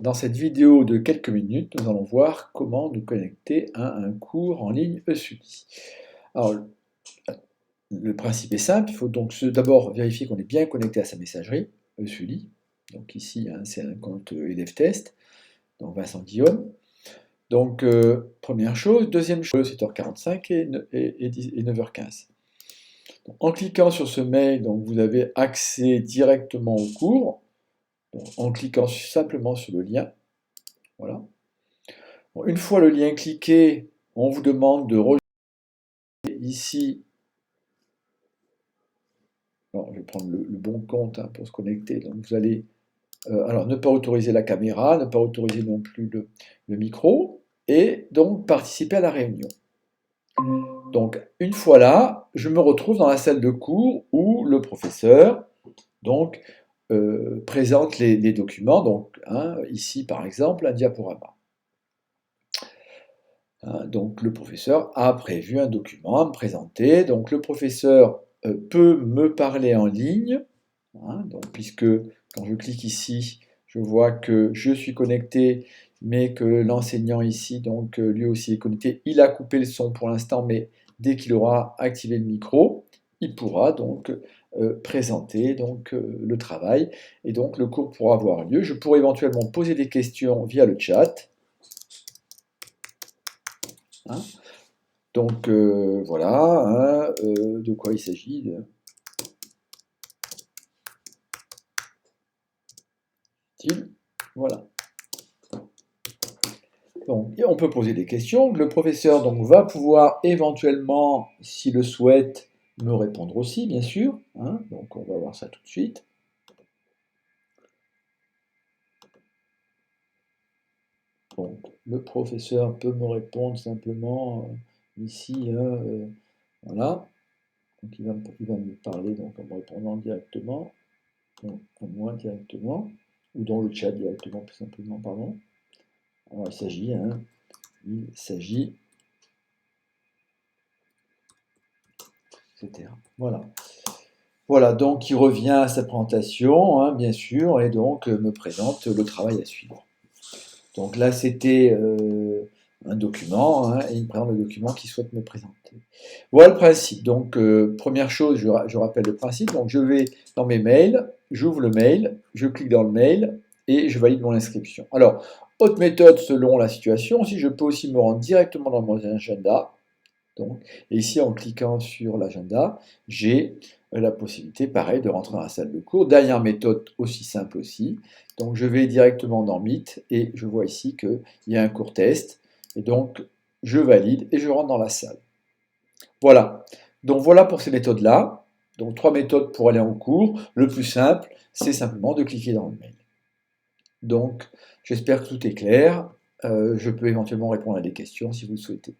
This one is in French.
Dans cette vidéo de quelques minutes, nous allons voir comment nous connecter à un cours en ligne eStudy. Alors, le principe est simple, il faut donc d'abord vérifier qu'on est bien connecté à sa messagerie eStudy. Donc ici, hein, c'est un compte élève test, donc Vincent Guillaume. Donc, première chose. Deuxième chose, 7h45 et 9h15. Donc, en cliquant sur ce mail, donc, vous avez accès directement au cours, donc, en cliquant simplement sur le lien. Voilà. Bon, une fois le lien cliqué, on vous demande de rejoindre ici. Alors, je vais prendre le bon compte hein, pour se connecter. Donc, vous allez alors ne pas autoriser la caméra, ne pas autoriser non plus le micro, et donc participer à la réunion. Donc, une fois là, je me retrouve dans la salle de cours où le professeur donc, présente les documents. Donc, hein, ici, par exemple, un diaporama. Hein, donc, le professeur a prévu un document à me présenter. Donc, le professeur peut me parler en ligne, hein, donc, puisque quand je clique ici, je vois que je suis connecté, mais que l'enseignant ici, donc lui aussi est connecté. Il a coupé le son pour l'instant, mais dès qu'il aura activé le micro, il pourra donc présenter donc, le travail, et donc le cours pourra avoir lieu. Je pourrai éventuellement poser des questions via le chat. Hein. Donc voilà, hein, de quoi il s'agit. Voilà. Donc, et on peut poser des questions. Le professeur donc, va pouvoir éventuellement, s'il le souhaite, me répondre aussi, bien sûr. Hein. Donc on va voir ça tout de suite. Donc, le professeur peut me répondre simplement ici. Voilà. Donc il va me parler donc, en me répondant directement, donc, à moi directement, ou dans le chat directement, tout simplement, pardon. Alors il s'agit, etc. Voilà. Voilà, donc il revient à sa présentation, hein, bien sûr, et donc me présente le travail à suivre. Donc là, c'était un document, hein, et il me présente le document qu'il souhaite me présenter. Voilà le principe. Donc, première chose, je rappelle le principe. Donc, je vais dans mes mails, j'ouvre le mail, je clique dans le mail, et je valide mon inscription. Alors, autre méthode selon la situation, si je peux aussi me rendre directement dans mon agenda. Donc, et ici, en cliquant sur l'agenda, j'ai la possibilité, pareil, de rentrer dans la salle de cours. Dernière méthode aussi simple aussi. Donc, je vais directement dans Meet et je vois ici qu'il y a un cours test. Et donc, je valide et je rentre dans la salle. Voilà. Donc, voilà pour ces méthodes-là. Donc, 3 méthodes pour aller en cours. Le plus simple, c'est simplement de cliquer dans le mail. Donc, j'espère que tout est clair. Je peux éventuellement répondre à des questions si vous le souhaitez.